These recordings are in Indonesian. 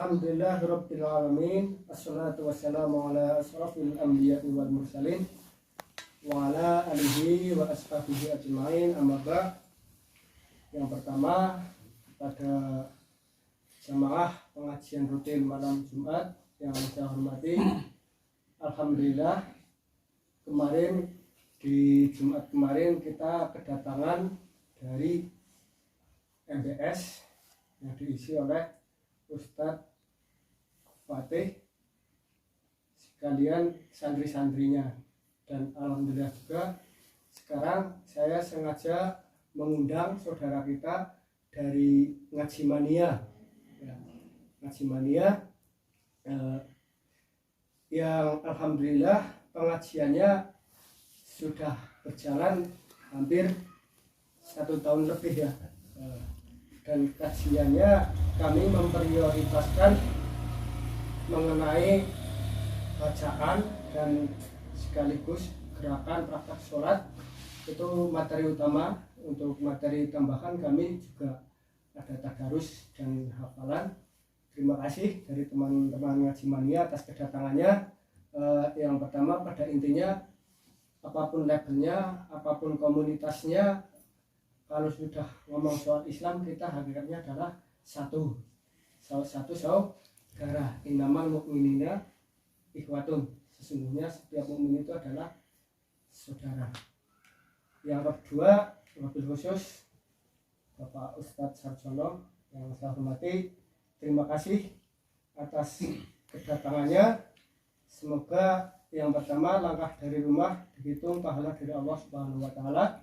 Alhamdulillahirabbil alamin. Assalatu wassalamu ala asrafil anbiya'i wal mursalin wa ala alihi wa ashabihi ajma'in. Amma ba'd. Yang pertama, pada jamaah pengajian rutin malam Jumat yang saya hormati, alhamdulillah kemarin di Jumat kemarin kita kedatangan dari MBS yang diisi oleh Ustadz Fatih sekalian santri-santrinya, dan alhamdulillah juga sekarang saya sengaja mengundang saudara kita dari Ngaji Mania Ngaji Mania yang alhamdulillah pengajiannya sudah berjalan hampir 1 tahun lebih ya, dan kajiannya kami memprioritaskan mengenai bacaan dan sekaligus gerakan praktek sholat. Itu materi utama. Untuk materi tambahan kami juga ada tadarus dan hafalan. Terima kasih dari teman-teman Ngaji Mania atas kedatangannya. Yang pertama, pada intinya apapun labelnya, apapun komunitasnya, kalau sudah ngomong soal Islam, kita hakikatnya adalah satu saudara. Innamal mu'minina ikhwatun. Sesungguhnya setiap mukmin itu adalah saudara. Yang kedua, wabil khusus Bapak Ustadz Sarjono yang saya hormati, terima kasih atas kedatangannya. Semoga yang pertama, langkah dari rumah dihitung pahala dari Allah Subhanahu wa taala.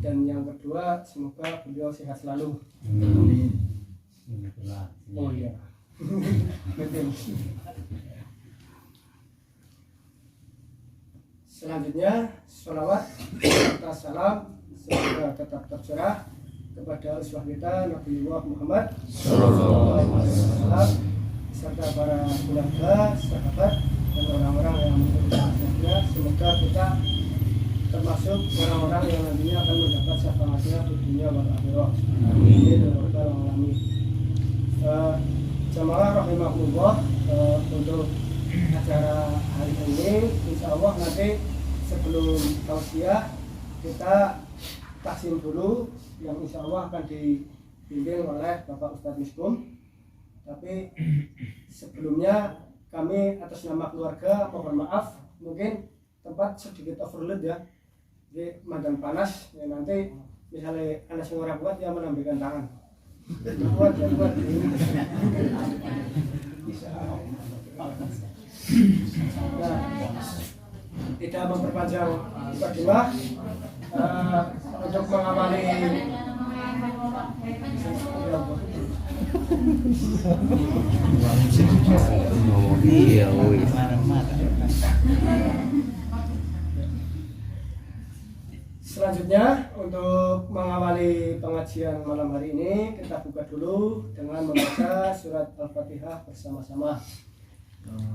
Dan yang kedua, semoga beliau sehat selalu. Amin. Oh iya. Selanjutnya, sholawat serta salam semoga tetap tercurah kepada uswah kita Nabi Muhammad SAW serta para keluarga, sahabat dan orang-orang yang mengikutinya. Semoga kita termasuk orang-orang yang nantinya akan mendapat syafaatnya di dunia wal akhirah. Amin. Jamaah rahimahullah, untuk acara hari ini insya Allah nanti sebelum tausiah kita taksim dulu yang insya Allah akan dibimbing oleh Bapak Ustadz Miskum. Tapi sebelumnya kami atas nama keluarga mohon maaf, mungkin tempat sedikit overload ya, jadi madang panas ya, nanti misalnya anak orang kuat yang menambilkan tangan kuat. Nah, tidak memperpanjang mukadimah, untuk mengawali selanjutnya, untuk mengawali pengajian malam hari ini, kita buka dulu dengan membaca surat Al-Fatihah bersama-sama.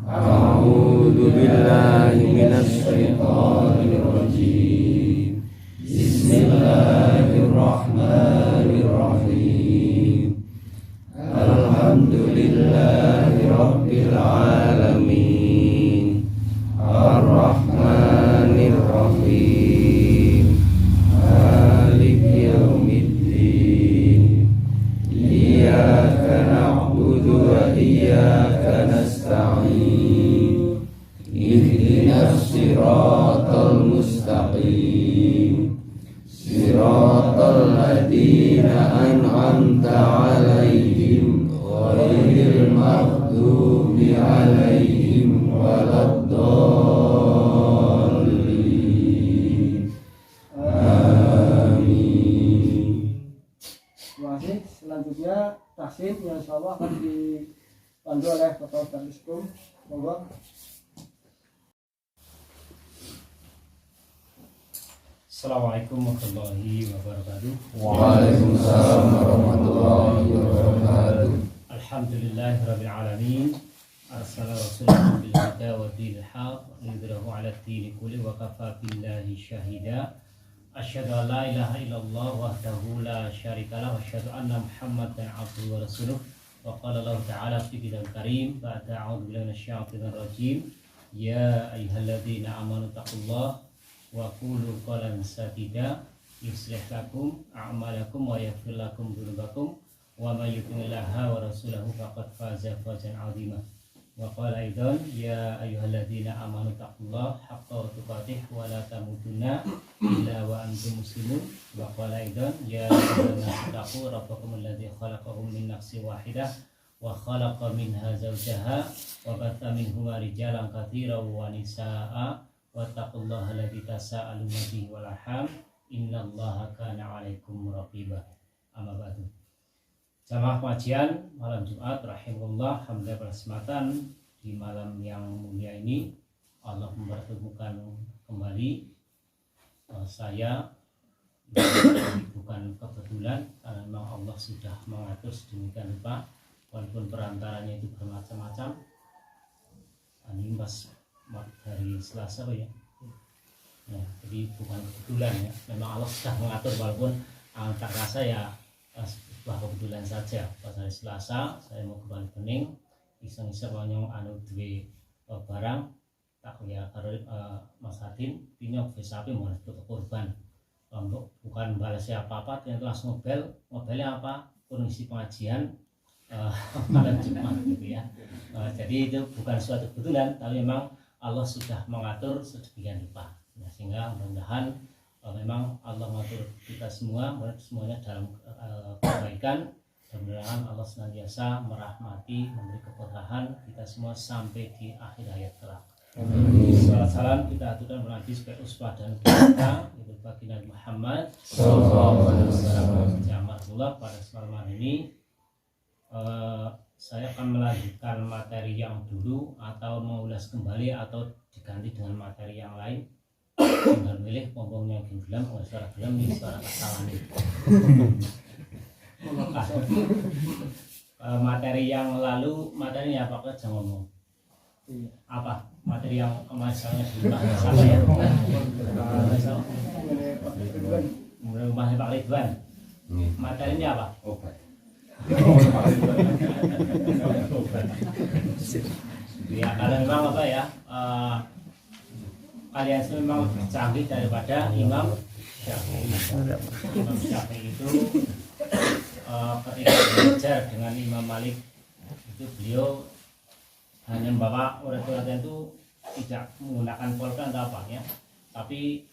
A'udzu billahi minasy syaithanir rajim. Bismillahirrahmanirrahim. Alhamdulillahi rabbil alamin. Ar-Rahmanir Rahim. Maliki yaumiddin. Iyyaka na'budu wa iyyaka nasta'in. Ihdinas siratal mustaqim. Siratal ladzina an'amta 'alaihim ghairil maghdubi 'alaihim waladdallin. Amin. Terima kasih. Selanjutnya tahsin yang insyaallah akan dipandu oleh Bapak Ustadz Miskum. Monggo. Assalamualaikum warahmatullahi wabarakatuh. Waalaikumsalam warahmatullahi wabarakatuh. Alhamdulillahirabbil alamin. Arsala rasulahu bil huda wa dinil haq liyudhhirahu 'ala ad-dini kulli wa kafa billahi syahida. Asyhadu an la ilaha illallah wahdahu la syarika lah wa asyhadu anna Muhammadan abduhu wa rasuluh. Wa qala Allah ta'ala fi kitabul karim ba'da a'udzu billahi minasyaitonir rajim ya ayyuhalladzina amanu taqullaha wa qulu qawlan sadida yuslih lakum a'malakum wa yaghfir lakum dzunubakum wa may yuti'illaha wa rasulahu faqad faza fawzan 'azima. Wa qala aidan ya ayyuhalladzina amanu taqullaha haqqa tuqatih wa la tamutunna illa wa antum muslimun. Wa qala aidan ya ayyuhalladzina taqu rabbakum alladzi khalaqakum min nafsin wahidah wa khalaqa minha zawjaha wa batha minhuma rijalan katsiran wa nisaa'a wattaqullaha alladzi tasaaluna bihi wal arham innallaha kana 'alaikum raqiba. Amma ba'du. Jamaah pengajian malam Jumat rahimahullah, alhamdulillah pada kesempatan di malam yang mulia ini Allah mempertemukan kembali saya. Bukan kebetulan karena memang Allah sudah mengatur sedemikian rupa, walaupun perantaranya itu bermacam-macam. Ini pas dari Selasa ya. Nah, jadi bukan kebetulan ya, memang Allah sudah mengatur, walaupun tak rasa ya sebuah kebetulan saja. Pas hari Selasa saya mau ke Bali Bening, iseng-iseng nyong duwe barang tak ya karo Mas Hadin pinyok sapi mau untuk korban. Untuk bukan balas apa-apa, ternyata langsung ngobelnya apa? Kondisi pengajian malam Jumat gitu ya. Jadi itu bukan suatu kebetulan, tapi memang Allah sudah mengatur sedemikian rupa. Nah, sehingga mudah-mudahan memang Allah mengatur kita semuanya dalam kebaikan, dan mudah-mudahan Allah senantiasa merahmati, memberi keberkahan kita semua sampai di akhir hayat kelak. Salam kita aturkan menanti supaya uswah dan kita itu bagi Nabi Muhammad sallallahu alaihi wasallam. Jazakallah pada malam ini saya akan melanjutkan materi yang dulu atau mengulas kembali atau diganti dengan materi yang lain. Tinggal milih pompongnya gelam, suara gelam, suara kasalan. Materi yang lalu, materinya apa aja ngomong? Apa materi yang kemasannya sama ya? Rumahnya Pak Ridwan. Materinya apa? Obat. Ya, kalau memang apa ya? Kalian memang lebih canggih daripada Imam Syafi'i. Imam Syafi'i itu ketika belajar dengan Imam Malik itu beliau hanya membawa urat-uratnya itu tidak menggunakan pulpen atau apa ya, tapi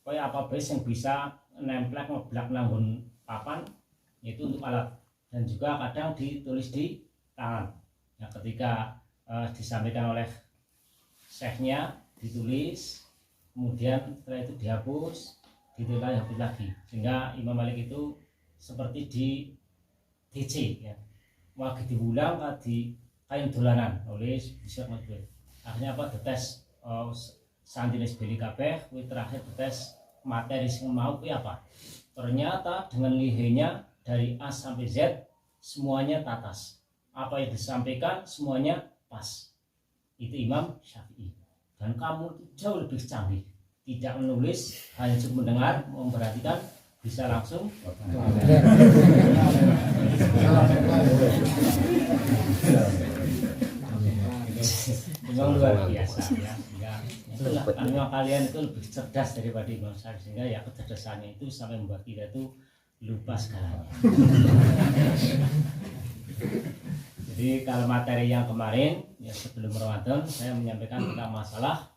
kayak apa base yang bisa nemplek ngeblak nanggun papan itu untuk alat, dan juga kadang ditulis di tangan ya, ketika disampaikan oleh syekhnya ditulis, kemudian setelah itu dihapus, dihapus lagi, sehingga Imam Malik itu seperti di DC ya, mau diulang di kain dolanan oleh bisa ngobrol. Akhirnya apa, detes santilis beli kabeh, terakhir detes materi sing mau apa. Ternyata dengan lihainya dari A sampai Z semuanya tatas, apa yang disampaikan semuanya pas. Itu Imam Syafi'i. Dan kamu jauh lebih canggih, tidak menulis, hanya cukup mendengar, memperhatikan, bisa langsung memang luar biasa ya. Itulah karena kalian itu lebih cerdas daripada Imam Syafi'i, sehingga ya kecerdasannya itu sampai membuat kita itu lupa segalanya. Jadi kalau materi yang kemarin ya sebelum Ramadan saya menyampaikan tentang masalah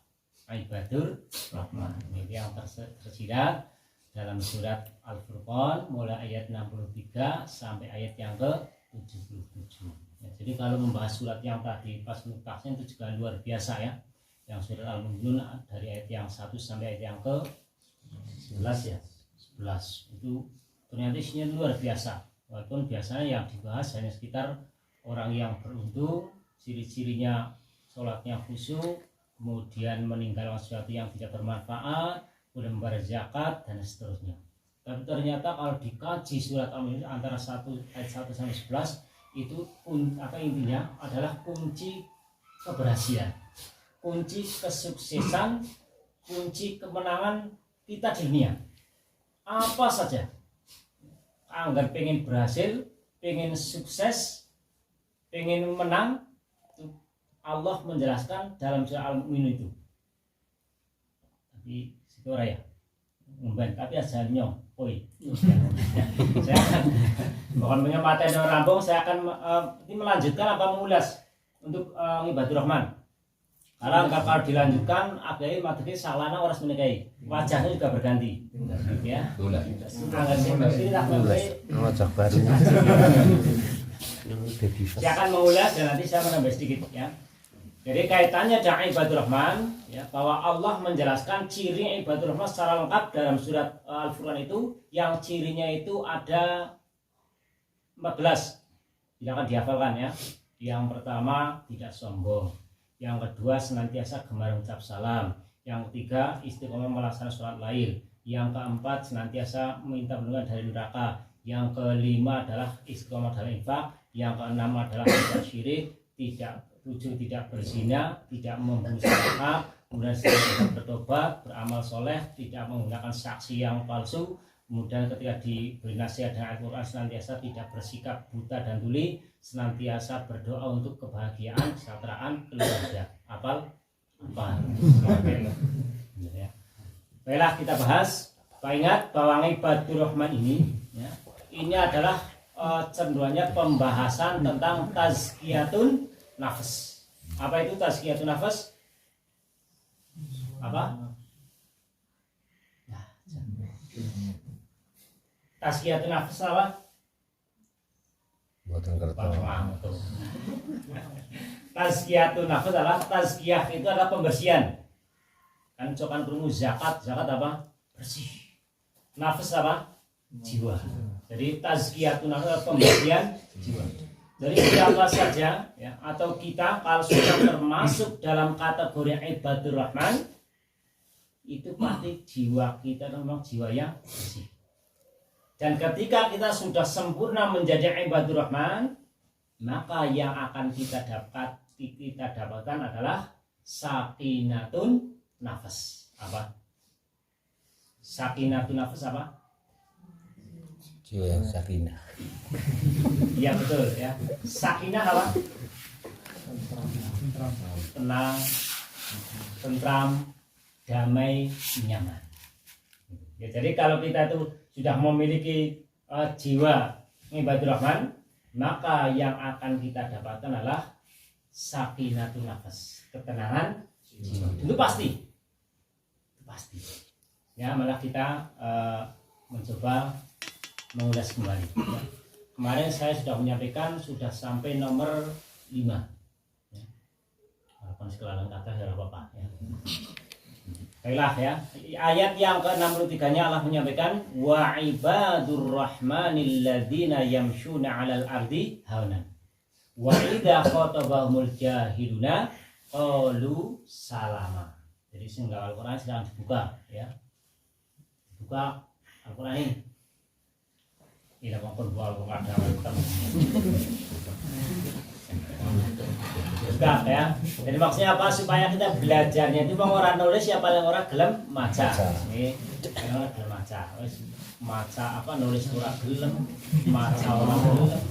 ibadur rahman. Ini yang tersirat dalam surat Al-Furqan mulai ayat 63 sampai ayat yang ke-77. Ya, jadi kalau membahas surat yang tadi pas mutaksin itu juga luar biasa ya. Yang surat Al-Mu'minun dari ayat yang 1 sampai ayat yang ke-11 ya. 11 itu ternyata isinya luar biasa. Walaupun biasanya yang dibahas hanya sekitar orang yang beruntung, ciri-cirinya sholatnya khusyuk, kemudian meninggalkan sesuatu yang tidak bermanfaat, kemudian membayar zakat dan seterusnya. Tapi ternyata kalau dikaji surat Al-Mu'minun antara ayat 1 sampai 11 itu intinya adalah kunci keberhasilan, kunci kesuksesan, kunci kemenangan kita di dunia. Apa saja, agar pengen berhasil, pengen sukses, pengen menang, Allah menjelaskan dalam surah Al-Mu'minun itu. Tapi situ ya, ngomben, tapi asal nyong, oi. Saya akan, bukan punya materi dan rampung, saya akan ini melanjutkan apa mengulas untuk ibadur rahman. Karena kalau dilanjutkan, akhirnya materi salana orang menikahi, wajahnya juga berganti, ya. Agar ini tak Wajah baru. Saya akan mengulas dan nanti saya menambah sedikit, ya. Jadi kaitannya dengan ibadur rahman, ya, bahwa Allah menjelaskan ciri ibadur rahman secara lengkap dalam surat Al-Furqan itu, yang cirinya itu ada 14. Tidak akan dihafalkan, ya. Yang pertama tidak sombong, yang kedua senantiasa gemar mengucap salam, yang ketiga istiqomah melaksanakan sholat lail, yang keempat senantiasa meminta perlindungan dari neraka, yang kelima adalah istiqomah dalam infak, yang keenam adalah tidak syirik, tidak berzina, tidak membunuh saudara, kemudian senantiasa bertobat, beramal soleh, tidak menggunakan saksi yang palsu, kemudian ketika diberi nasihat dengan Al-Quran senantiasa tidak bersikap buta dan tuli, senantiasa berdoa untuk kebahagiaan, kesejahteraan keluarga. Apa? Ya. Baiklah kita bahas. Pak ingat bahwa ibadur rahman ini, ya, ini adalah cenderungnya pembahasan tentang tazkiyatun nafas. Apa itu tazkiyatun nafas? Apa? Tazkiyatun nafas apa? Buatan kertas. Tazkiyatun nafas adalah tazkiyah itu adalah pembersihan. Kan cokan kerungu zakat apa? Bersih. Nafas apa? Jiwa. Jadi tazkiyatun nafas adalah pembersihan jiwa. Jadi siapa saja, ya, atau kita kalau sudah termasuk dalam kategori ibadur rahman, itu pasti jiwa kita memang jiwa yang bersih. Dan ketika kita sudah sempurna menjadi ibadur rahman, maka yang akan kita dapatkan adalah sakinatun nafas. Apa? Sakinatun nafas apa? Jiwa yang sakinah. Iya betul, ya. Sakinah apa? Tenang, tentram, damai, nyaman. Ya, jadi kalau kita itu sudah memiliki jiwa ibadur rahman, maka yang akan kita dapatkan adalah sakinatun nafas, ketenangan jiwa. Itu pasti. Itu pasti. Ya, malah kita mencoba mengulas kembali. Ya. Kemarin saya sudah menyampaikan sudah sampai nomor 5. Ya. Walaupun sekelalan kata ya apa-apa, ya. Baiklah, ya. Ayat yang ke-63-nya Allah menyampaikan wa ibadur rahmanil ladzina yamshuna 'alal ardi haunan wa idza khatabahumul jahiluna qalu salama. Jadi sehingga Al-Qur'an sedang dibuka, ya. Dibuka Al-Qur'an ini. Ini maupun buat Al-Qur'an sudah, ya. Jadi maksudnya apa? Supaya kita belajarnya itu orang nulis ya paling orang gelem maca. Ini orang gelem maca. Wis maca apa nulis ora gelem, maca ora gelem.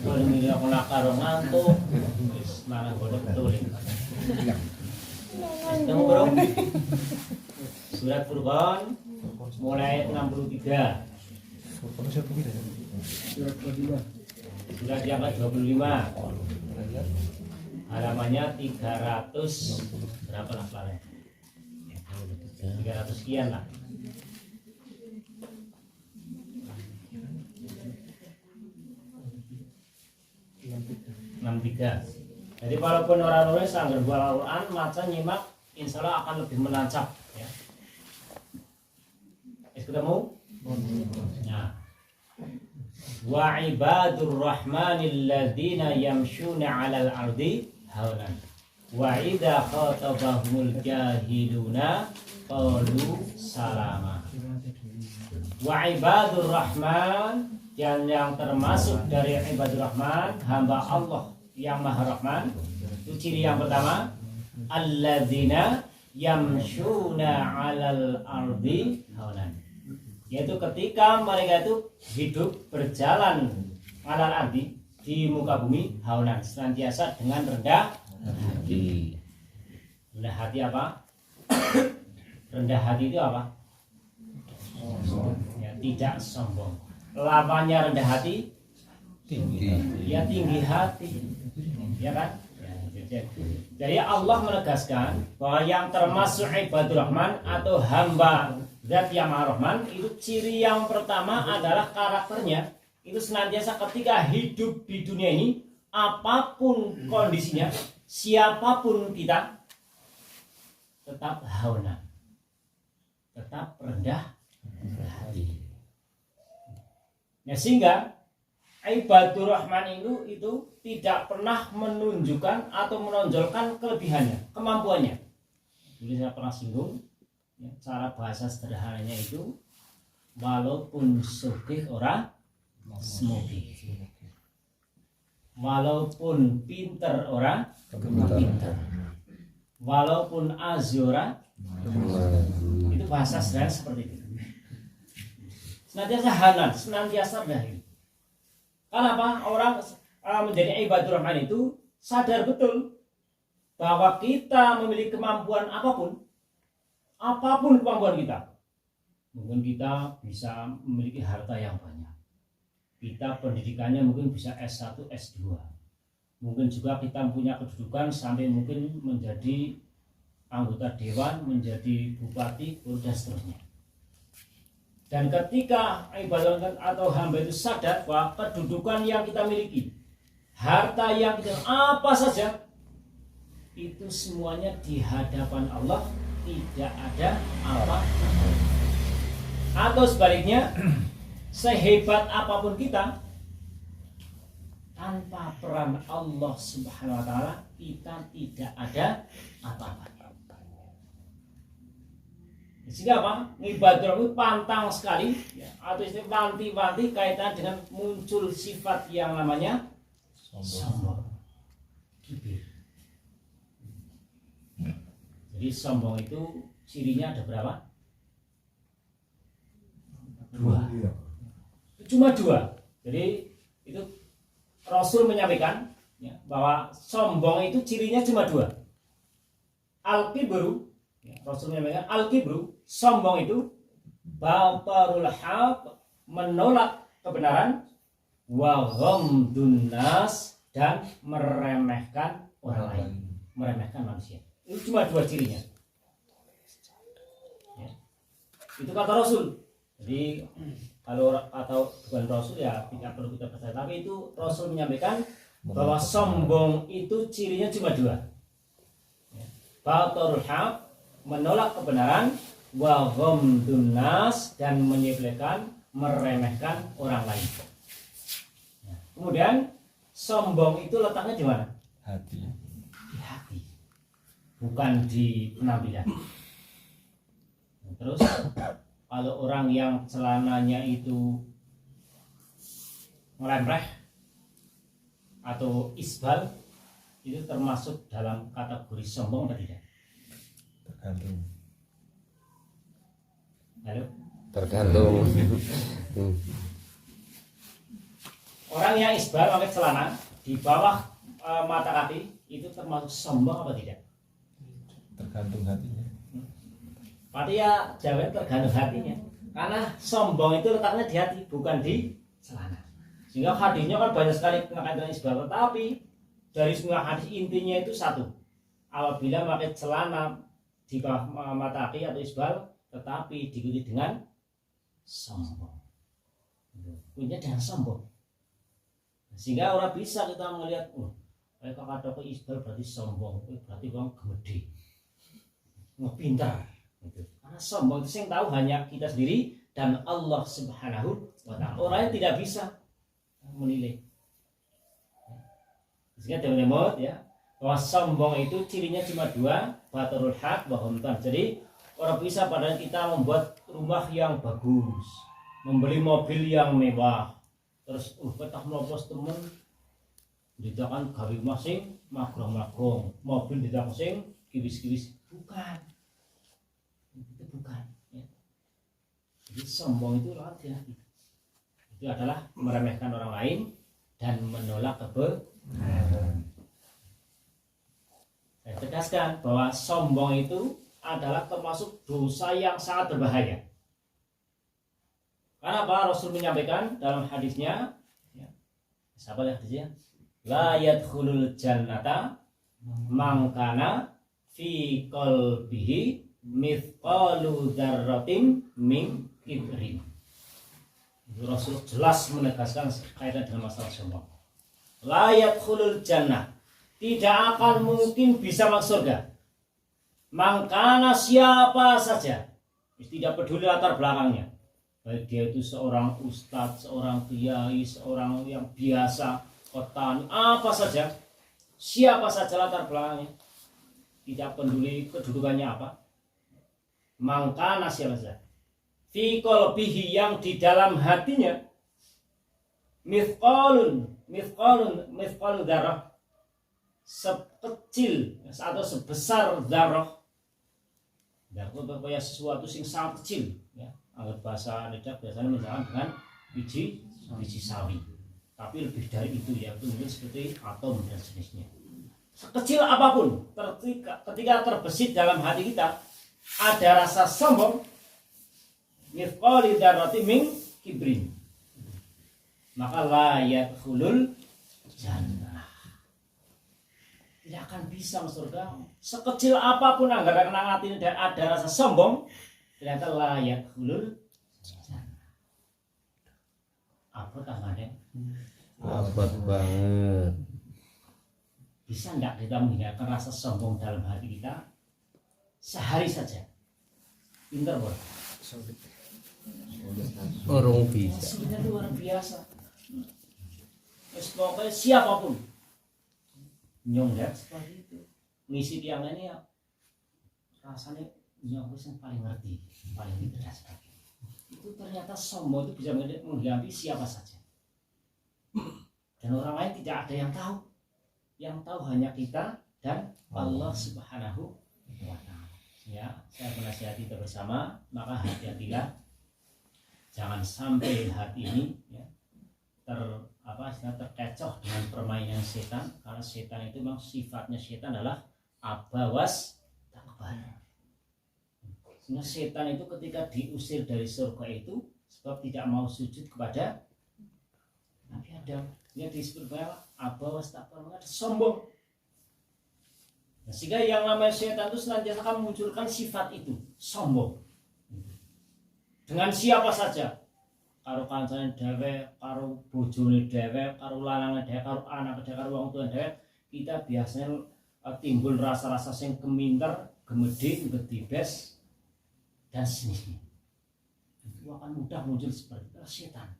Kalau milih aku nak karo ngantuk, wis marang bodoh betul. Ketemu bro? Surat Furqan mulai 63. Surat 25. Surat yang ke-25. Halamannya 300 berapa lah paling? 300 sekian lah. Jadi walaupun orang nulis anggar buat Al-Quran, maca nyimak, insya Allah akan lebih menancap, ya. Ketemu? Nah. Wa ibadur rahmanil ladzina yamshuna 'alal ardi haunan wa idza khatabahumul jahiluna qalu salama. Wa ibadur rahman, yang termasuk dari ibadur rahman, hamba Allah yang maha rahman, itu ciri yang pertama alladzina yamshuna 'alal ardi haunan, yaitu ketika mereka itu hidup berjalan alal ardi, di muka bumi haunan, senantiasa dengan rendah Di rendah hati. Apa rendah hati itu apa? Ya, tidak sombong. Lawannya rendah hati tinggi. ya tinggi hati, ya kan? Jadi Allah menegaskan bahwa yang termasuk ibadur rahman atau hamba zat yang maha rahman itu ciri yang pertama adalah karakternya itu senantiasa ketika hidup di dunia ini, apapun kondisinya, siapapun kita, tetap hauna, tetap rendah hati. Nah, sehingga ibadur rahman itu tidak pernah menunjukkan atau menonjolkan kelebihannya, kemampuannya. Dulu saya pernah singgung ya, cara bahasa sederhananya itu walaupun sugih ora semugih, walaupun pinter ora pinter, walaupun azura, itu bahasa sederhana seperti itu. Senantiasa hanan, senantiasa rendah. Kenapa orang menjadi ibadur rahman itu sadar betul bahwa kita memiliki kemampuan apapun kemampuan kita. Mungkin kita bisa memiliki harta yang banyak, kita pendidikannya mungkin bisa S1, S2, mungkin juga kita punya kedudukan sampai mungkin menjadi anggota dewan, menjadi bupati, dan seterusnya. Dan ketika ibadah atau hamba itu sadar bahwa kedudukan yang kita miliki, harta yang kita, apa saja, itu semuanya di hadapan Allah tidak ada apa. Atau sebaliknya, sehebat apapun kita, tanpa peran Allah Subhanahu wa taala, kita tidak ada apa-apa. Sehingga apa? Ibadah itu pantang sekali ya, atau istilah wanti-wanti kaitan dengan muncul sifat yang namanya sombong, kibir. Jadi sombong itu cirinya ada berapa? Dua. Cuma dua. Jadi itu Rasul menyampaikan ya, bahwa sombong itu cirinya cuma dua. Al-kibru, ya, Rasul menyampaikan al-kibru, sombong itu batarul haq, menolak kebenaran, wa ghamdun nas, dan meremehkan orang lain, meremehkan manusia. Itu cuma dua cirinya ya. Itu kata Rasul. Jadi kalau atau bukan Rasul ya tidak perlu kita percaya, tapi itu Rasul menyampaikan bahwa sombong itu cirinya cuma dua ya. Batarul haq, menolak kebenaran, wa ghamdun nas, dan menyepelekan, meremehkan orang lain. Nah, kemudian sombong itu letaknya di mana? Hati. Di hati, bukan di penampilan. Nah, terus kalau orang yang celananya itu ngelempreh atau isbal, itu termasuk dalam kategori sombong atau tidak? Tergantung. Halo? Tergantung. Orang yang isbal pakai celana di bawah mata kaki itu termasuk sombong apa tidak? Tergantung hatinya. Berarti ya jawab tergantung hatinya. Karena sombong itu letaknya di hati, bukan di celana. Sehingga hadisnya kan banyak sekali mengatakan isbal, tetapi dari semua hadis intinya itu satu. Apabila pakai celana di bawah mata kaki atau isbal, tetapi diikuti dengan sombong, punya dengan sombong, sehingga orang bisa kita melihat, kayak kakak isbal berarti sombong, berarti orang gede, pintar, gitu. Karena sombong itu yang tahu hanya kita sendiri dan Allah Subhanahu wa taala. Orang yang tidak bisa menilai. Sehingga teman-teman ya, bahwa sombong itu cirinya cuma dua, batarul haq wa ghamdun. Jadi orang bisa padahal kita membuat rumah yang bagus, membeli mobil yang mewah, terus petah melopos temen didakan gawe masing magrong-magrong, mobil didakan sing kiwis-kiwis, bukan, itu bukan ya. Jadi sombong itu hati-hati, itu adalah meremehkan orang lain dan menolak kebenaran. Saya tegaskan bahwa sombong itu adalah termasuk dosa yang sangat berbahaya. Karena apa? Rasul menyampaikan dalam hadisnya, ya, sahabat hadisnya, la yadkhulul jannata man kana fi qalbihi mithqalu dzarratin min kibrin. Rasul jelas menegaskan kaitan dengan masalah sombong. La yadkhulul jannah, tidak akan mungkin bisa masuk surga. Mangkana siapa saja, tidak peduli latar belakangnya, baik dia itu seorang ustadz, seorang kiai, seorang yang biasa, petani, apa saja, siapa saja latar belakangnya, tidak peduli kedudukannya apa. Mangkana siapa saja, fi qalbihi, yang di dalam hatinya, mithqalun dzarrah, sekecil atau sebesar dzarrah. Dzarrah itu sesuatu yang sangat kecil, ya. Anggap bahasa lidah biasanya misalkan dengan biji sawi, tapi lebih dari itu, ya, itu mungkin seperti atom dan sejenisnya. Sekecil apapun, ketika terbesit dalam hati kita ada rasa sombong, mithqali dzarratin min kibrin, maka la yadkhulul jannah, tidak akan bisa masuk surga. Sekecil apapun anggaran hati dan ada rasa sombong, ternyata la yadkhulul jannah. Apa tangannya? Abot banget. Bisa enggak kita menghilangkan rasa sombong dalam hati kita sehari saja? Pinter, Bos. Orang bisa. Sebenarnya luar biasa. Pokoknya siapapun nyonggak seperti itu, ngisi tiang ini ya rasanya nyonggak yang paling ngerti, paling cerdas. Itu ternyata sombong itu bisa menghianati siapa saja, dan orang lain tidak ada yang tahu. Yang tahu hanya kita dan Allah Subhanahu wa Ta'ala. Ya, saya menasihati kita bersama, maka hati-hatilah, jangan sampai hati ini, ya, terkecoh dengan permainan setan, karena setan itu memang sifatnya setan adalah abawas takbar. Sehingga setan itu ketika diusir dari surga itu sebab tidak mau sujud kepada Nabi Adam, dia disebut bahwa abawas takbar, sombong. Nah, sehingga yang namanya setan itu senantiasa akan memunculkan sifat itu, sombong, dengan siapa saja. Karo kancane dhewe, karo bojone dhewe, karo lanange dhewe, karo anak dhewe, karo wong tuwa dhewe, kita biasanya timbul rasa-rasa sing keminter, gemedhe, gedibes dan sejenisnya. Itu akan mudah muncul seperti itu, setan.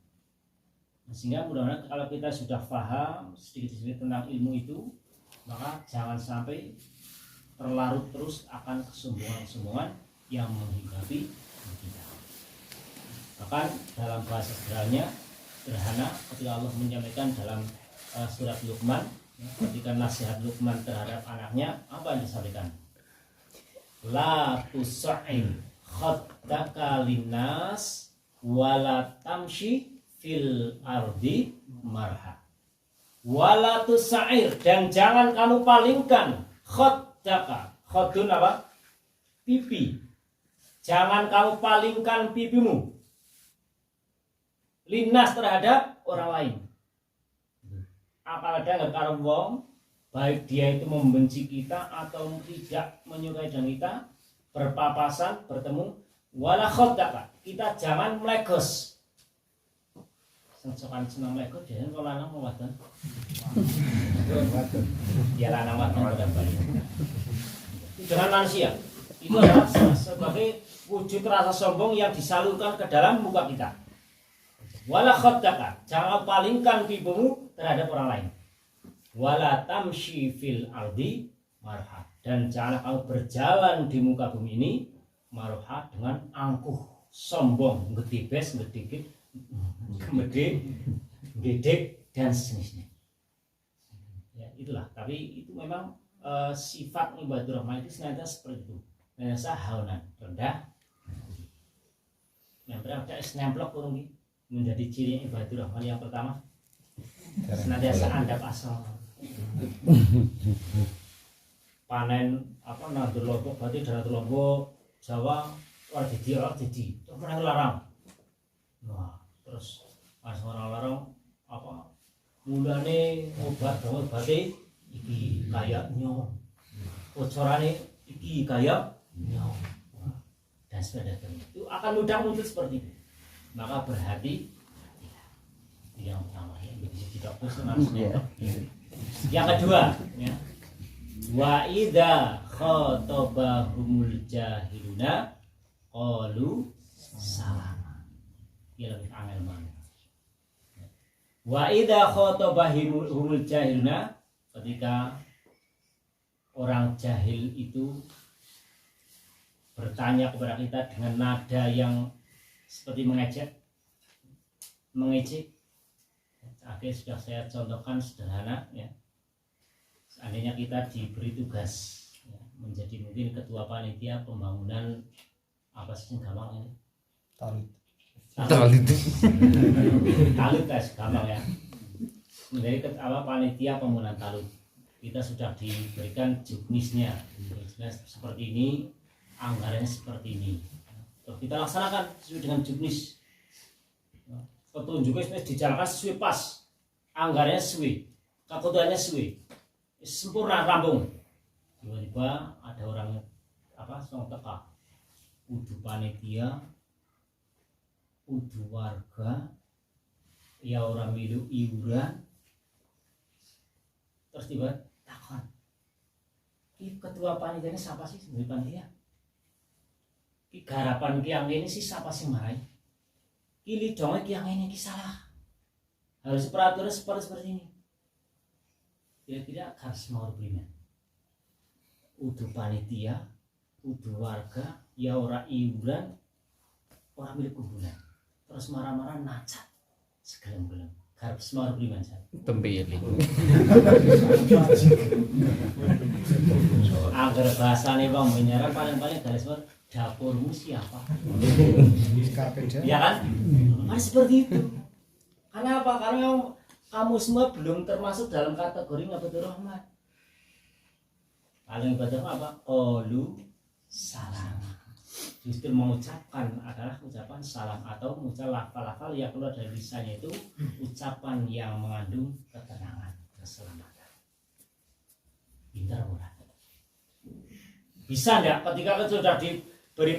Nah, sehingga mudah-mudahan kalau kita sudah paham sedikit-sedikit tentang ilmu itu, maka jangan sampai terlarut terus akan kesombongan-kesombongan yang menghinggapi kita. Bahkan dalam bahasa sederhana ketika Allah menyampaikan dalam surat Luqman, ketika nasihat Luqman terhadap anaknya, apa yang disampaikan? La tusa'in khaddaka linnas wala tamshi fil ardi marha. Wala tusa'ir, dan jangan kamu palingkan khaddaka. Khaddun apa? Pipi. Jangan kamu palingkan pipimu linnas terhadap orang lain. Apalagi nggak karo wong, baik dia itu membenci kita atau tidak menyukai dan kita, berpapasan, bertemu, wala khaddaka, kita jangan melegos. Sensokan senang melegos, dia kan lanang mau wadon. Dia lanang wadon pada balik. Dengan manusia, itu adalah sebagai wujud rasa sombong yang disalurkan ke dalam muka kita. Wala khaddaka, jangan palingkan pipimu terhadap orang lain. Wala tamshi fil ardi marha, dan jangan kamu berjalan di muka bumi ini marha dengan angkuh, sombong, gedibes, gedikit, gedek dan sejenisnya. Ya, itulah. Tapi itu memang sifat ibadur rahman itu senantiasa seperti itu. Senantiasa haunan, rendah. Yang pertama ada nemplok kurung menjadi ciri ibadur rahman yang pertama. senantiasa andap asal panen apa nandur lombok berarti dari lombok Jawa orang jadi orang larang. Wah terus pas orang larang apa mulane obat-obate iki kayak nyong bocorane iki kayak nyong dan sebagainya itu akan mudah muncul seperti itu. Maka berhati yang pertama ya begitu tidak yang kedua ya wa idza khatabahumul jahiluna qalu salama. Ya lebih angel banget. Wa idza khatabahumul jahiluna, ketika orang jahil itu bertanya kepada kita dengan nada yang seperti mengejek. Akhirnya sudah saya contohkan sederhana ya. Seandainya kita diberi tugas ya, menjadi mungkin ketua panitia pembangunan apa sih gampang ini? Talut guys, gampang ya. Menjadi panitia pembangunan talut. Kita sudah diberikan juknisnya. Seperti ini, anggarannya seperti ini. Terus kita laksanakan sesuai dengan juknis. Petunjuknya dijalankan sesuai pas, anggarannya sesuai, kebutuhannya sesuai, sempurna rampung. Tiba-tiba ada orang song teka, udu panitia, udu warga, ya orang milu iuran, terus tiba takon, ketua panitianya siapa sih sebagai panitia? Garapan kiang ini sih siapa sih marai? Kili dong yang ini salah. Harus peraturan seperti ini. Kira-kira harus mau beriman. Udu panitia, udu warga, ya ora iuran, orang milik kuburan. Terus marah-marah nacat, segelem-gelem. Harus mau beriman saja. Tempeli. Agar bahasanya bang menyerang paling-paling garis besar. Dapurmu siapa? Ya kan? Harus seperti itu. Karena apa? Karena kamu semua belum termasuk dalam kategori ngabatur rahmat. Paling ibadah apa? Qalu salam. Justru mengucapkan adalah ucapan salam atau mengucap lafal-lafal yang keluar dari lisannya itu ucapan yang mengandung ketenangan, keselamatan. Pintar bukan? Bisa enggak ketika sudah diberi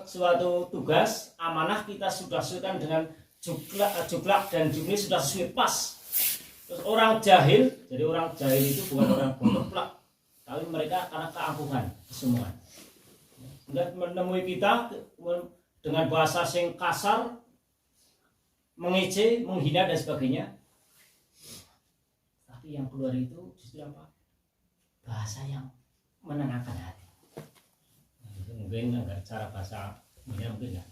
suatu tugas amanah kita sudah sesuaikan dengan juklak dan juknis sudah sesuai pas. Terus orang jahil, jadi orang jahil itu bukan orang bodoh tapi mereka karena keangkuhan kesemuan. Sudah menemui kita dengan bahasa yang kasar, mengejek, menghina dan sebagainya. Tapi yang keluar itu justru apa? Bahasa yang menenangkan hati. Mungkin enggak cara bahasa mungkin enggak.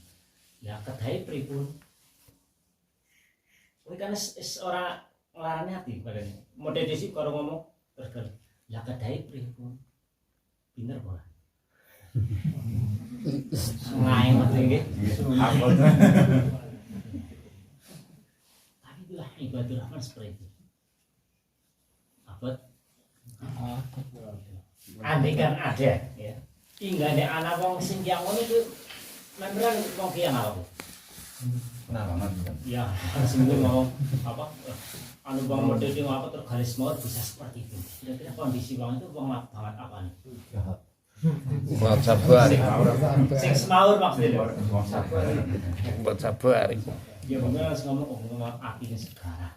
Ya kedai pripun. Kan orang ngelarang hati padahal. Model desi kalau ngomong terus ya kedai pripun. Pinter bola. Ngain mati nggih. Tapi itulah ibadah rahman seperti itu. Abad. Andai kan ada ya. Hingga ada anak wong sing yang ngono itu memberan wong ki yang apa? Nah, Ya, sing ngomong apa? Anu bang model dia apa tergaris maut bisa seperti itu. Kira-kira kondisi bang itu bang banget apa nih? buat sabar. Sing semaur maksudnya. Buat sabar. Ya benar ngomong apinya segara.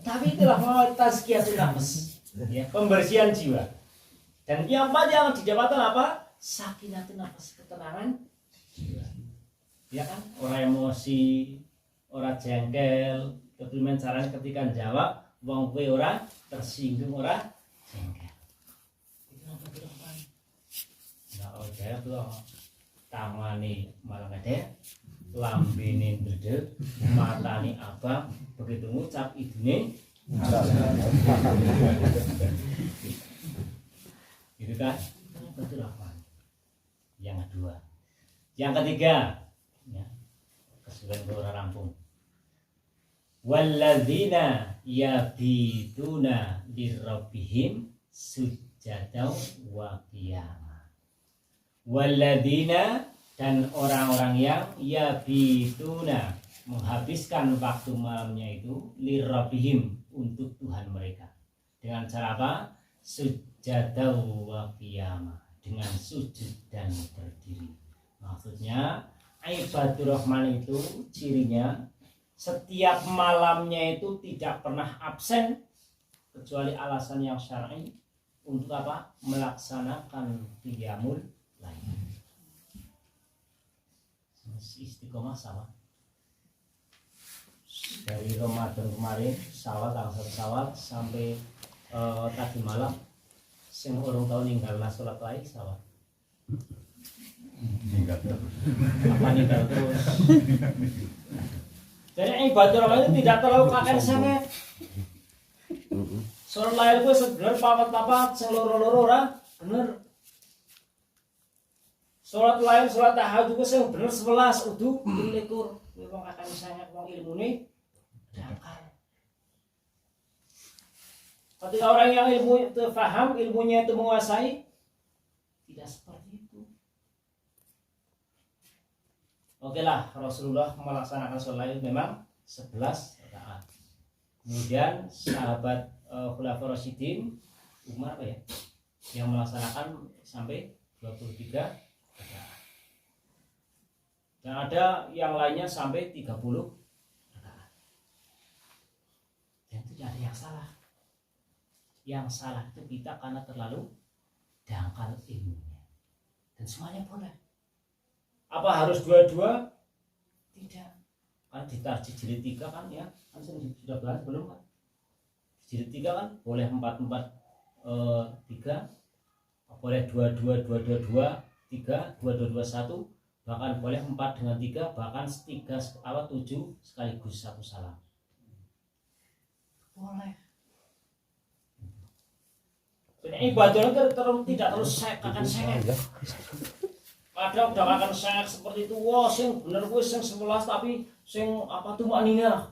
Tapi itulah mau tazkiyatun nafs, ya, pembersihan jiwa. Dan yang didapatkan apa? Sakinatun nafs, ketenangan jiwa. Ya kan? Orang emosi, orang jengkel, keprimen caranya ketika jawab, wong kowe ora tersinggung, ora jengkel. Itu apa dilakukan? Nah, jawab loh. Tangane malah ngedek, lambene ndredeg, matane abang, begitu ngucap idune gitu kan? Betul apa? Yang kedua. Yang ketiga, ya, kesulitan orang rampung. walladzina yabituna lirabbihim sujadaw wa qiyama. Walladzina, dan orang-orang yang yabituna, menghabiskan waktu malamnya itu lirabbihim, untuk Tuhan mereka. Dengan cara apa? Sujadaw wa qiyama, dengan sujud dan berdiri. Maksudnya ibadur rahman itu cirinya setiap malamnya itu tidak pernah absen kecuali alasan yang syar'i. Untuk apa? Melaksanakan qiyamul lail. Istiqomah sama dari Ramadan kemarin, Syawal, tanggal Syawal sampai tadi malam sing urung tau ninggal salat lain Syawal. Ninggal terus. Jadi ibadah orang itu tidak terlalu kakek sangat. Sholat lain gue sebenar papat-papat, sing loro-loro ora bener. Sholat lain, sholat tahajud gue sing bener 11 udu 21. Wong akan sangat wong ilmune dangkal. Ketika orang yang ilmu itu paham, ilmunya itu menguasai, tidak seperti itu. Oke lah, Rasulullah melaksanakan sholat memang 11 rakaat. Kemudian sahabat Khulafaur Rasyidin Umar apa ya, yang melaksanakan sampai 23 rakaat. Dan ada yang lainnya sampai 30 rakaat. Dan itu tidak ada yang salah. Yang salah itu kita karena terlalu dangkal ilmunya. Dan semuanya boleh. Apa harus dua-dua? Tidak. Kan di tarjih jilid 3 kan ya, kan sudah bahas belum kan? Jilid 3 kan boleh 4-4 3, boleh 2-2 2-2 2, 3 2-2 1, bahkan boleh 4 dengan 3, bahkan 3 awal 7 sekaligus satu salam. Boleh. Ibadah tidak terus akan sengit. Kadang udah akan sengit seperti itu. Wah, sing bener gue sing 11 tapi sing apa tuh maknina.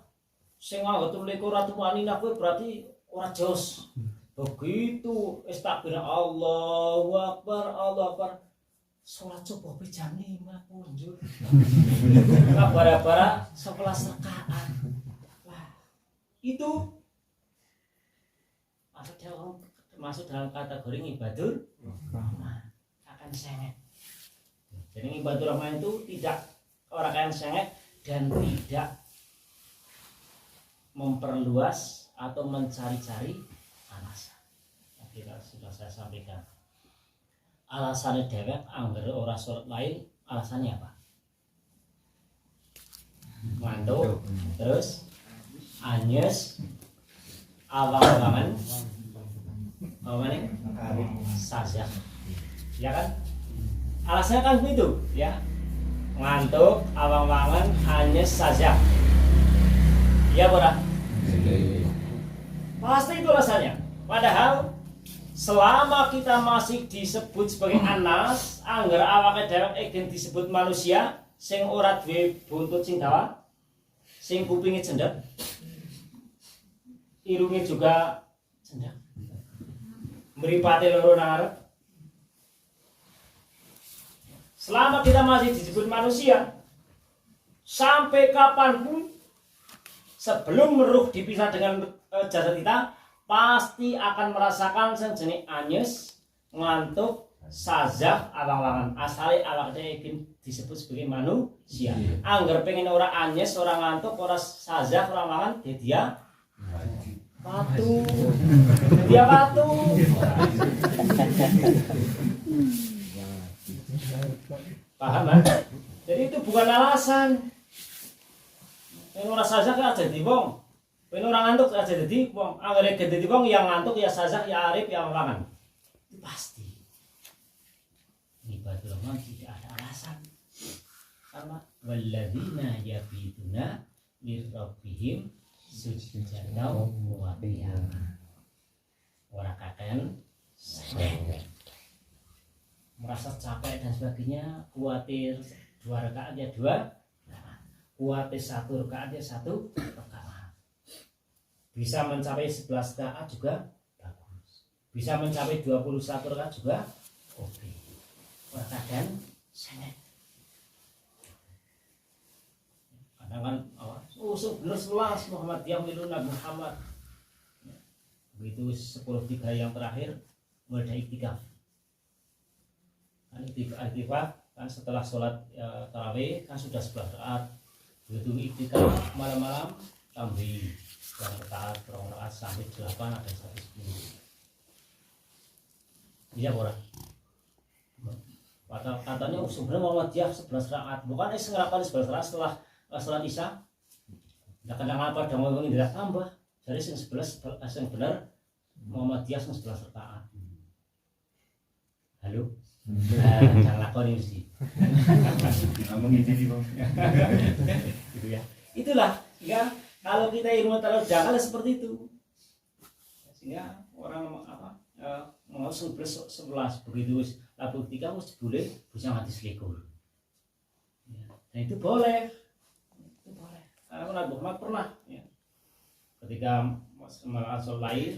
Sing anggota lekor atu maknina gue berarti ora jos. Begitu istakbir Allahu Akbar, Allahu Akbar. Sholat subuh jam 5 punjul. Bara-bara 11 rakaat. Wah, itu masuk dalam kategori ibadur rahman, akan sengit. Jadi ibadur rahman itu tidak orang akan sengit dan tidak memperluas atau mencari-cari alasan. Kita sudah saya sampaikan. Alasannya dewek angger ora sholat lain, alasannya apa? Ngantuk, terus anyes, awang-awangan, apa nih? Sajak, ya kan? Alasannya kan begitu, ya. Ngantuk, awang-awangan, anyes, sajak. Ya, Bora? Pasti itu alasannya. Padahal selama kita masih disebut sebagai anas, angger awake dhewe egen disebut manusia, sing ora duwe buntut sing dawa, sing kupinge cendhek, irunge juga cendhek, mripate loro nang arep. Selama kita masih disebut manusia, sampai kapanpun sebelum ruh dipisah dengan jasad kita, pasti akan merasakan sejenis anyes, ngantuk, sajah, awang-awangan. Asale awak dhewe disebut sebagai manusia. Angger pengen ora anyes, ora ngantuk, ora sajah, ora awang-awangan, dia patu. Dia patu. Paham kan? Jadi itu bukan alasan. Pengen ora sajah kan aja di wong. Pengen orang ngantuk aja jadi wong, angger dadi wong yang ngantuk ya sajak ya arif ya mangan. Itu pasti. Ibadah rahman tidak ada alasan. Karena walladzina yabituna lirabbihim sujadan wa qiyama. Ora kakean merasa capek dan sebagainya, kuatir 2 rakaat ya 2, kuatir 1 rakaat ya 1 rakaat. Bisa mencapai 11 rakaat juga bagus. Bisa mencapai 21 rakaat juga oke. Kadang sengit. Kadang kan bener 11 Muhammadiyah miluna Muhammad. Begitu 10.3 yang terakhir mulai dari iktikaf. Kan iktikaf kan setelah sholat tarawih kan sudah 11 rakaat. Begitu iktikaf malam-malam tambah yang rakaat, berapa rakaat sampai 8 ada sampai 10. Iya orang. Katanya sebenarnya Muhammadiyah 11 rakaat. Bukan ngelakukan 11 rakaat setelah sholat isya. Nah kadang apa ada ngomongin tidak tambah. Jadi yang 11 yang benar Muhammadiyah 11 rakaat. Halo. Jangan lakoni mesti. Gitu ya. Itulah ya kalau kita ilmu terlalu dangkal seperti itu. Sehingga orang mau 11 begitu labu ketika harus boleh bisa mati selikur. Ya. Dan itu boleh. Itu boleh. Karena Nabi Muhammad pernah ya. Ketika sholat lain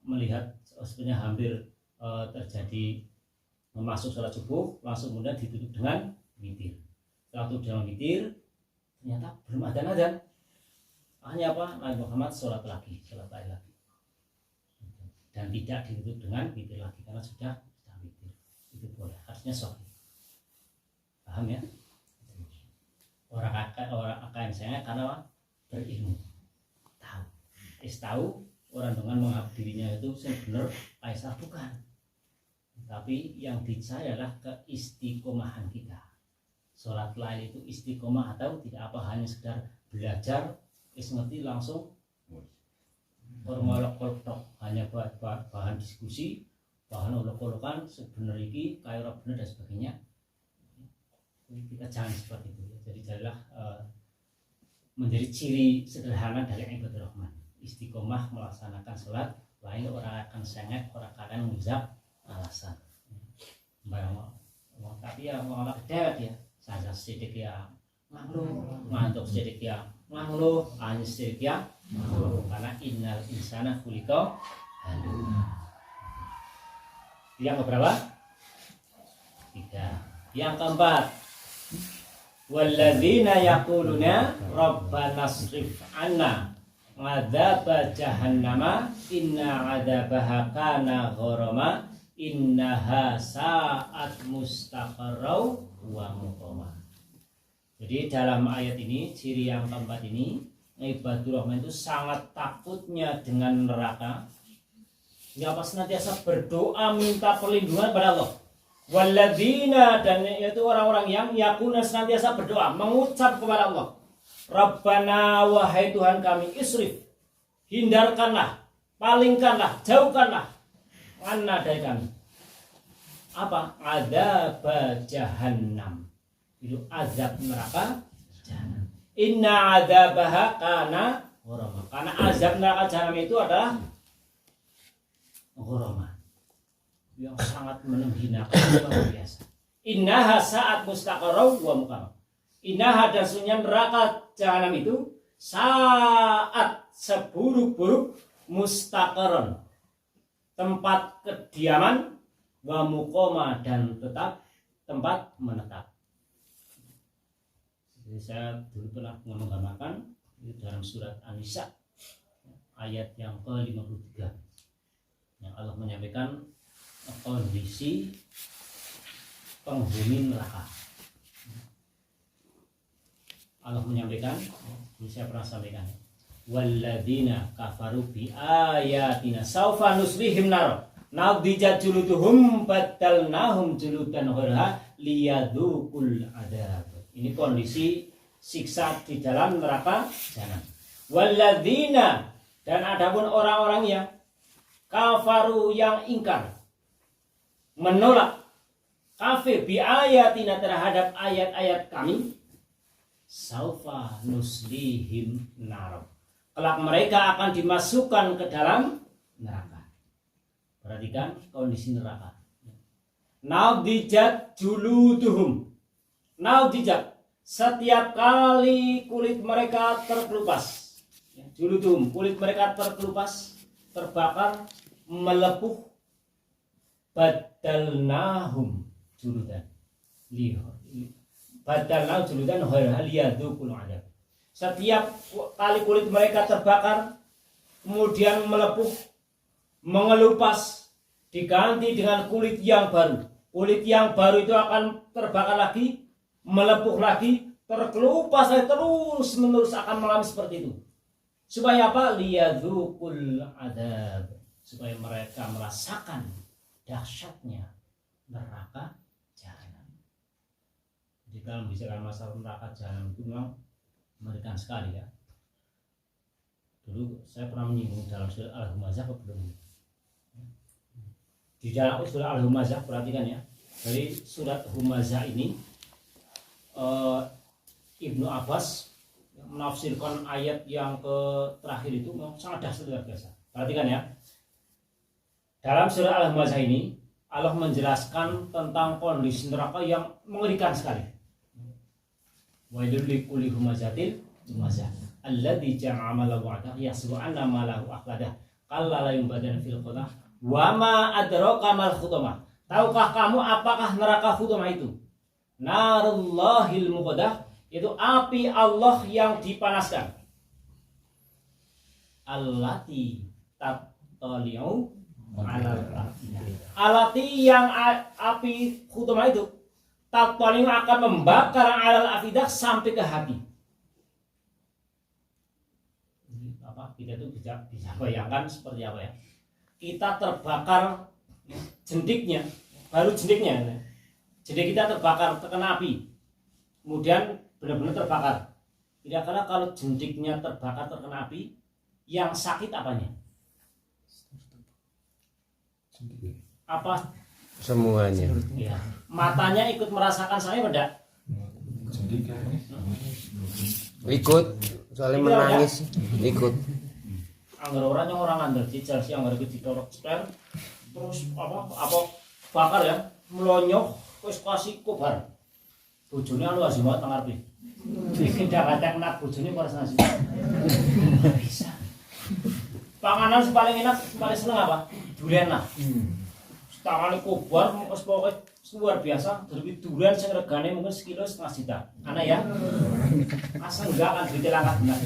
melihat sebenarnya hampir terjadi masuk sholat subuh langsung kemudian ditutup dengan witir. Setelah tutup dengan witir ternyata belum ada azan. Hanya Nabi Muhammad sholat lagi dan tidak ditutup dengan witir lagi karena sudah witir. Itu boleh, harusnya sahih. Paham ya? Orang akan saya karena berilmu, tahu orang dengan menganggap dirinya itu benar kaisar bukan. Tapi yang dicari adalah keistiqomahan kita. Sholat lain itu istiqomah atau tidak apa hanya sekedar belajar, ngerti langsung bermolok-molok hanya bahan diskusi, bahan olok-olokan sebenarnya ini kayak benar dan sebagainya. Kita jangan seperti itu. Jadi jadilah menjadi ciri sederhana dari ibadah Rahman. Istiqomah melaksanakan sholat, lain orang akan sengit, orang akan mengizap alasan. Tapi ya mau kedek ya, saja sedikit ya makhluk, ngantuk sedikit ya makhluk, hanya sedikit ya makhluk. Karena innal insana khuliqa halu'a. Yang keberapa? 3. Yang keempat, walladzina yaquluna rabbana srif 'anna 'adzaba jahannama inna 'adzabaha kana gharama innaha sa'at mustaqarrau wa muqama. Jadi dalam ayat ini ciri yang keempat ini ibadur Rahman itu sangat takutnya dengan neraka. Ya pas senantiasa berdoa minta perlindungan pada Allah. Walladzina, dan yaitu orang-orang yang yakuna senantiasa berdoa mengucap kepada Allah, Rabbana, wahai Tuhan kami, isrif, hindarkanlah, palingkanlah, jauhkanlah anna dari kami apa? Adzab jahannam, itu azab neraka jahanam. Inna adzabaha kana gharama, karena azab neraka jahanam itu adalah gharama yang sangat menghinakan, luar biasa. Innaha saat mustaqarrau wa muqam. Innaha, dan sunnya neraka jahanam itu saat seburuk-buruk mustaqarron, tempat kediaman, wa muqama, dan tetap tempat menetap. Jadi saya dulu pernah menggambarkan itu dalam surat An-Nisa ayat yang ke-53 yang Allah menyampaikan kondisi penghuni neraka. Allah menyampaikan, ini saya pernah sampaikan, walladzina kafaru bi ayatina saufa nuslihim nar nadijat juluduhum badalnahum juludan ghairaha liyadzuqul adzab. Ini kondisi siksa di dalam neraka jahanam. Walladzina, dan adapun orang-orang yang kafaru, yang ingkar, menolak, kafir bi ayatina, terhadap ayat-ayat kami, saufa nuslihim nar, kelak mereka akan dimasukkan ke dalam neraka. Perhatikan kondisi neraka. Naudijat juluduhum, naudijat, setiap kali kulit mereka terkelupas, Juludum, kulit mereka terkelupas, terbakar, melepuh. Badalnahum juludan. Badalnahum juludan liyadzukul adab. Setiap kali kulit mereka terbakar, kemudian melepuh, mengelupas, diganti dengan kulit yang baru. Kulit yang baru itu akan terbakar lagi, melepuh lagi, terkelupas lagi, terus menerus akan mengalami seperti itu. Supaya apa? Liyadzukul adab. Supaya mereka merasakan dahsyatnya neraka jahanam. Jadi kalau bicara masalah neraka jahanam itu memang mengerikan sekali ya. Dulu saya pernah menyinggung dalam surah Al-Humazah belum? Di dalam surah Al-Humazah, perhatikan ya. Dari surat Humazah ini Ibnu Abbas menafsirkan ayat yang terakhir itu sangat dahsyat luar biasa. Perhatikan ya. Dalam surah Al-Humazah ini Allah menjelaskan tentang kondisi neraka yang mengerikan sekali. Wailul likulli humazatil lumazah alladzi jama'a malahu wa'adah yahsabu anna malahu akhladah kalla la yumbadana fil qutah wa ma adraka mal khutamah. Tahukah kamu apakah neraka khutamah itu? Narullahil muqaddah, itu api Allah yang dipanaskan. Allati tattali'u 'alal afidah. Allati yang api khutamah itu tattali'u akan membakar 'alal afidah sampai ke hati. Apa? Kita itu bisa bayangkan seperti apa ya? Kita terbakar jendiknya, baru jendiknya. Jadi kita terbakar, terkena api. Kemudian benar-benar terbakar. Kira-kira kalau jendiknya terbakar, terkena api, yang sakit apanya? Apa? Semuanya. Ya. Matanya ikut merasakan saya enggak? Ikut, soalnya menangis, ikut. Anggar orang andel cical si anggar itu ditorok sper, terus apa bakar ya, melonyok, terus kasih kobar. Bojone anu azimat teng arepe. Iki ndak kena bojone ora senasib. Bisa. Panganan paling enak, paling seneng apa? Durian lah. Tangane kobar wis pokoke luar biasa, dari durian sing regane mungkin sekilo 1,5 juta. Ana ya. Asal enggak akan duit langkah benar.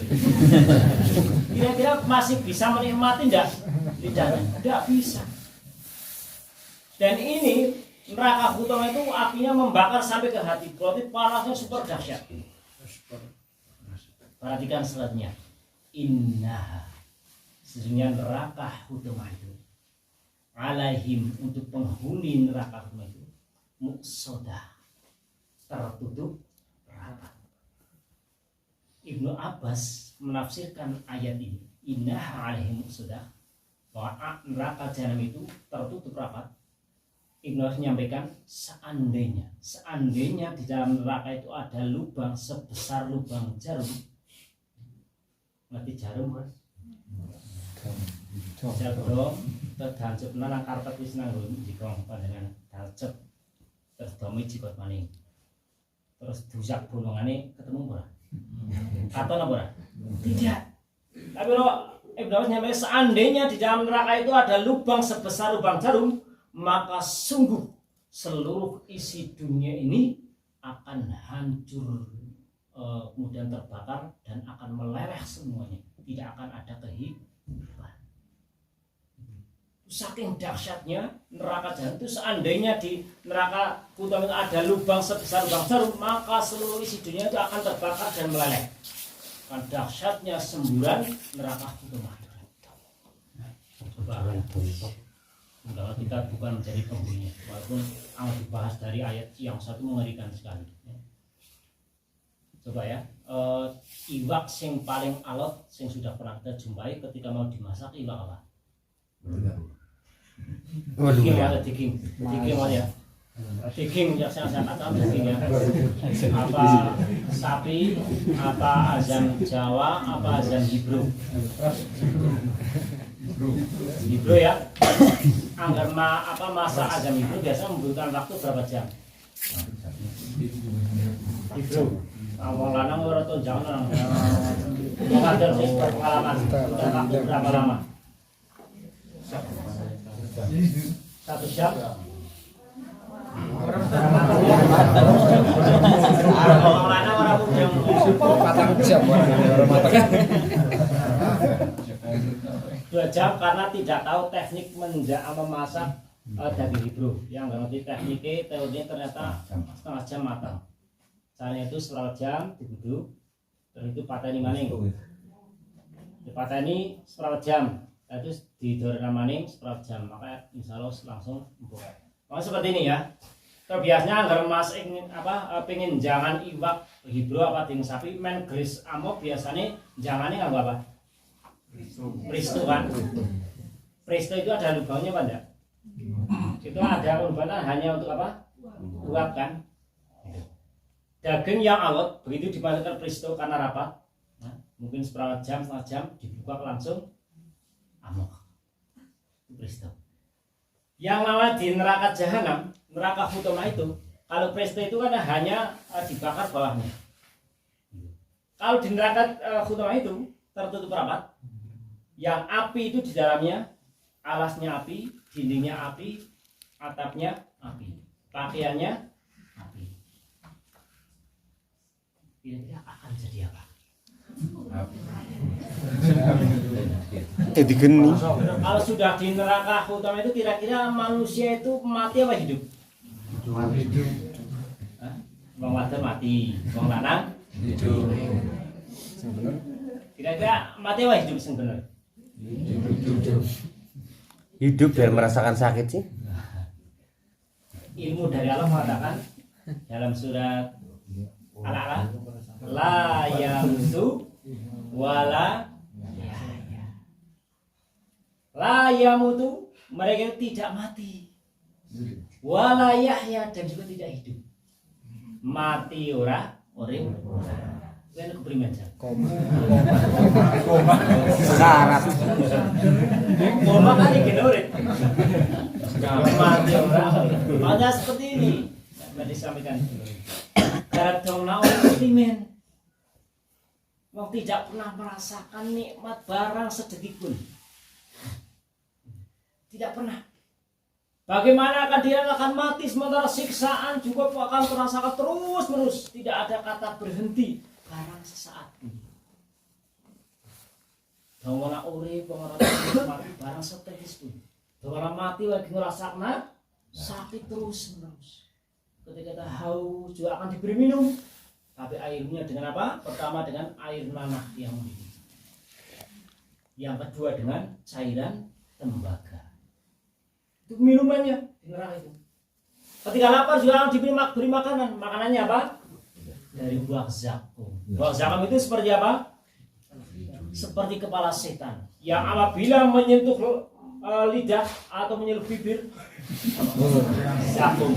Kira-kira masih bisa menikmati enggak? Tidak bisa. Dan ini neraka khutamah itu apinya membakar sampai ke hati. Berarti panasnya super dahsyat. Perhatikan selanjutnya. Inna, sesungguhnya neraka khutamah itu alaihim, untuk penghuni neraka khutamah itu muqsadah, tertutup rapat. Ibnu Abbas menafsirkan ayat ini, inna alaihim muqsadah, bahwa neraka jahanam itu tertutup rapat. Ibnu Abbas menyampaikan seandainya di dalam neraka itu ada lubang sebesar lubang jarum. Ngerti jarum, Mas? Jarum terdancep nang karpet wis nang jikong panjenengan dancep terus domi jikot maning. Terus dusak bolongane ketemu ora? Katon apa ora? Tidak. Tapi Ibnu Abbas nyampe seandainya di dalam neraka itu ada lubang sebesar lubang jarum, maka sungguh seluruh isi dunia ini akan hancur, kemudian terbakar dan akan meleleh semuanya, tidak akan ada kehidupan. Saking dahsyatnya neraka jahanam itu, seandainya di neraka khutamah itu ada lubang sebesar lubang jarum, maka seluruh isi dunia itu akan terbakar dan meleleh. Kan dahsyatnya semburan neraka khutamah. Coba kalau kita bukan menjadi penghuninya, walaupun amat dibahas dari ayat yang satu mengerikan sekali. Coba ya, iwak sing paling alot sing sudah pernah kita jumpai ketika mau dimasak, iwak apa? Daging ya, daging ya. Daging ya, saya katakan daging ya. Apa sapi, apa azam Jawa, apa azam Hibro. Hibro ya. Anggar masa azam Hibro biasa membutuhkan waktu berapa jam? Hibro. Wong lanang ora tonjang nang. Wong adol sing berpengalaman. Sudah waktu berapa lama? 1 jam. Wong lanang ora mudeng. 4 jam orang matang. 2 jam karena tidak tahu teknik memasak daging hibro. Yang nggak ngerti tekniknya, teorinya ternyata setengah jam matang. Caranya itu setengah jam dibuduk, terus itu pateni maning. Dipateni setengah jam, terus didorong maning setengah jam. Maka insya Allah langsung empuk. Maka seperti ini ya. Terus biasanya agar mas ingin pengen jangan iwak hibro apa daging sapi, main gris amok biasanya jangannya nggak apa? Presto kan? Presto itu ada lubangnya apa enggak? Itu ada lubang hanya untuk apa? Uap kan? Daging yang awet begitu dimasukkan presto karena rapat, nah, mungkin setengah jam dibuka langsung amok. Presto. Yang namanya di neraka jahanam, neraka hutama itu, kalau presto itu kan hanya dibakar bawahnya. Kalau di neraka hutama itu tertutup rapat, yang api itu di dalamnya, alasnya api, dindingnya api, atapnya api, pakaiannya api. Kira-kira akan jadi apa? Jadi geni. Kalau sudah di neraka utama itu kira-kira manusia itu mati apa hidup? Hidup. Wong wadon mati, wong lanang Hidup. kira-kira mati apa hidup sing bener? Hidup biar merasakan sakit sih. Ilmu dari Allah mengatakan dalam surat Al-A'la, la yamutu wala yahya. La yamutu, mereka tidak mati. Wala yahya, dan juga tidak hidup. Mati ora, urip ora. Kene keprimen jan? Syarat. Koma kan iki urip. Mati ora. Hanya seperti ini. Tadi sampaikan. Karena dong muslimin. Wong tidak pernah merasakan nikmat barang sedetik pun. Tidak pernah. Bagaimana akan dia akan mati sementara siksaan juga akan terasakan terus menerus. Tidak ada kata berhenti barang sesaat pun. Dawana urip mati barang setetes pun. Dawana mati lagi ngerasakna sakit terus menerus. Ketika kita haus juga akan diberi minum. Tapi airnya dengan apa? Pertama dengan air nanah yang mendidih. Yang kedua dengan cairan tembaga. Itu minumannya di neraka itu. Ketika lapar juga akan diberi makanan. Makanannya apa? Dari buah zakum. Buah zakum itu seperti apa? Seperti kepala setan yang apabila menyentuh lidah atau menyentuh bibir zakum.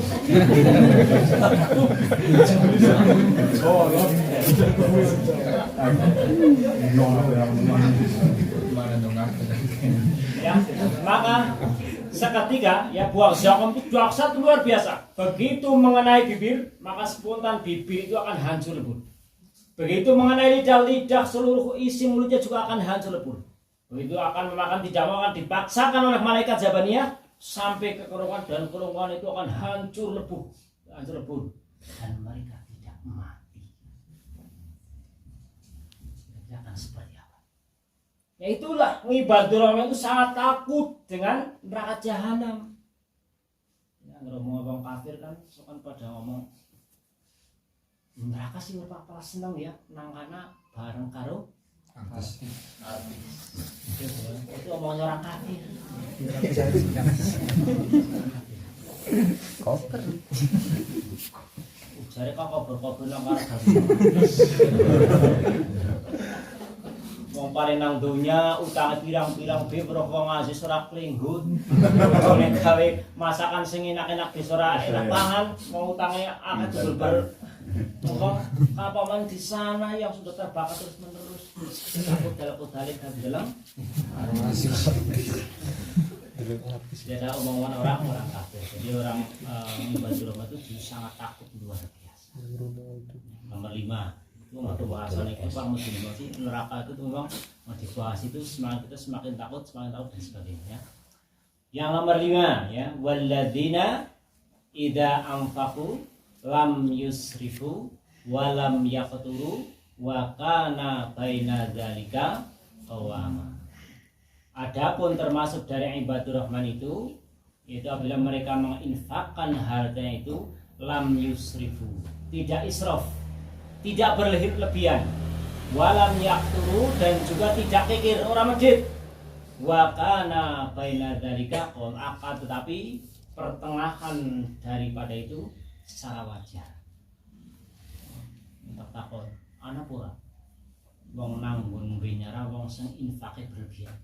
Ya, maka seketika ya buah zakum itu dahsyat luar biasa. Begitu mengenai bibir, maka spontan bibir itu akan hancur lebur. Begitu mengenai lidah, seluruh isi mulutnya juga akan hancur lebur. Begitu akan memakan tidak mau, akan dipaksakan oleh malaikat Jabaniyah sampai ke kerongkongan, dan kerongkongan itu akan hancur lebur, dan mereka tidak mati. Mereka akan seperti apa? Ya itulah ibadur rahman itu sangat takut dengan neraka jahanam. Ya, ngomong kafir kan pada ngomong neraka sih apa seneng ya, nangkana bareng karo artis. Itu omongnya orang kafir. Koper. Jare kok kober-kober nang karo wong paling nang donya utang pirang-pirang bebro wong aziz ora klinggut. Oleh gawe masakan sing enak-enak wis ora enak pangan, mau utange akeh jebul Monggo kapaman di sana yang sudah terbakar terus menerus. Aku dalam dalam. Dia ada omongan orang kafir. Jadi orang ibadah Roma itu sangat takut luar biasa. Nomor 5 itu ada bahasan itu Pak motivasi neraka itu memang motivasi itu kita semakin takut dan sebagainya. Yang nomor 5 ya, walladzina idza anfaqu lam yusrifu wa lam yaqturu wa kana baina dzalika qawama. Adapun termasuk dari ibadur rahman itu apabila mereka menginfakkan hartanya itu lam yusrifu, tidak israf, tidak berlebihan, walam yaqturu dan juga tidak kikir orang medit, wa kana baina dzalika akan tetapi pertengahan daripada itu secara wajar. Tak takut ana pura wong nanggung benyara wong sing infake berlebihan.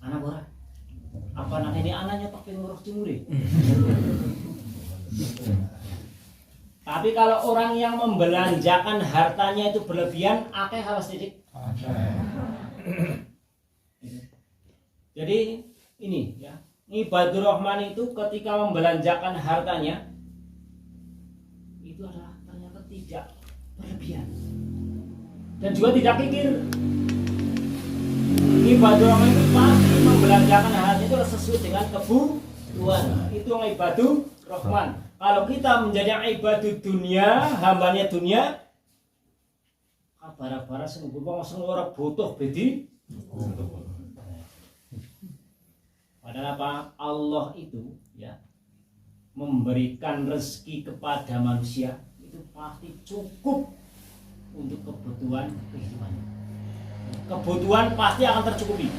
Anak ora apa anak ini anaknya pakai ngurus timuri. Tapi kalau orang yang membelanjakan hartanya itu berlebihan, akeh harus didik. Jadi ini ya, ibadur rahman itu ketika membelanjakan hartanya itu adalah ternyata tidak berlebihan dan juga tidak kikir. Ibadur rahman itu pasti membelanjakan hartanya itu sesuai dengan kebutuhan. Itu ibadur rahman. Kalau kita menjadi ibadah dunia, hambanya dunia, kabar-kabar sungguh orang butuh bedi. Padahal apa? Allah itu ya memberikan rezeki kepada manusia itu pasti cukup untuk kebutuhan kehidupannya. Kebutuhan pasti akan tercukupi.